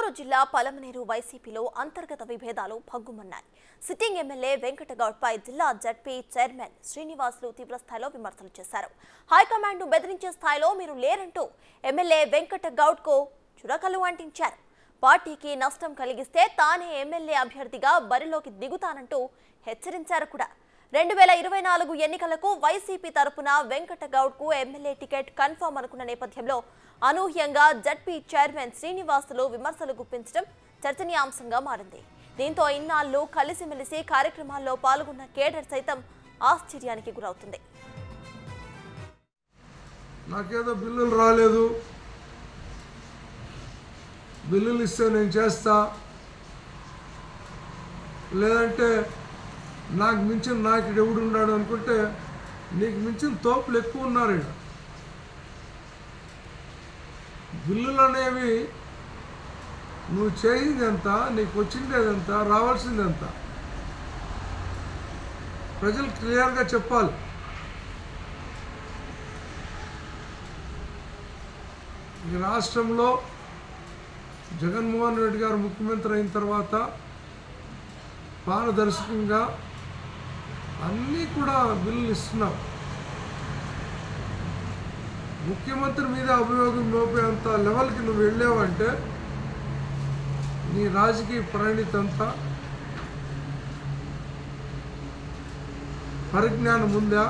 చిత్తూరు జిల్లా పలమనేరు వైసీపీలో అంతర్గత విభేదాలు భగ్గుమన్నాయి. సిట్టింగ్ ఎమ్మెల్యే వెంకటగౌడ్పై జిల్లా జడ్పీ చైర్మన్ శ్రీనివాసులు తీవ్రస్థాయిలో విమర్శలు చేశారు. హైకమాండ్ను బెదిరించే స్థాయిలో మీరు లేరంటూ ఎమ్మెల్యే వెంకటగౌడ్కు చురకలు అంటించారు. పార్టీకి నష్టం కలిగిస్తే తానే ఎమ్మెల్యే అభ్యర్థిగా బరిలోకి దిగుతానంటూ హెచ్చరించారు కూడా. 2024 ఎన్నికలకు వైసీపీ తరపున వెంకటగౌడ్కు ఎమ్మెల్యే టికెట్ కన్ఫర్మ్ అనుకున్న నేపథ్యంలో అనూహ్యంగా జడ్పీ చైర్మన్ శ్రీనివాసులు విమర్శలు గుప్పించడం చర్చనీయాంశంగా మారింది. దీంతో ఇన్నాళ్లు కలిసిమెలిసి కార్యక్రమాల్లో పాల్గొన్న కేడర్ సైతం ఆశ్చర్యానికి గురవుతుంది. నాకేదో బిల్లులు రాలేదు, బిల్లులు ఇస్తే నేను చేస్తా, లేదంటే నాకు మించిన నాయకుడు ఎవడున్నాడు అనుకుంటే నీకు మించిన తోపులు ఎక్కువ ఉన్నారు. బిల్లులు అనేవి నువ్వు చేయింది ఎంత, నీకు వచ్చిందేదంత, రావాల్సిందెంత ప్రజలు క్లియర్గా చెప్పాలి. ఈ రాష్ట్రంలో జగన్మోహన్ రెడ్డి గారు ముఖ్యమంత్రి అయిన తర్వాత పారదర్శకంగా అన్నీ కూడా బిల్లులు ఇస్తున్నాం. ముఖ్యమంత్రి మీద అభియోగం మోపేంత లెవెల్కి నువ్వు వెళ్ళావంటే నీ రాజకీయ పరిణితి అంతా, పరిజ్ఞానం ఉందా?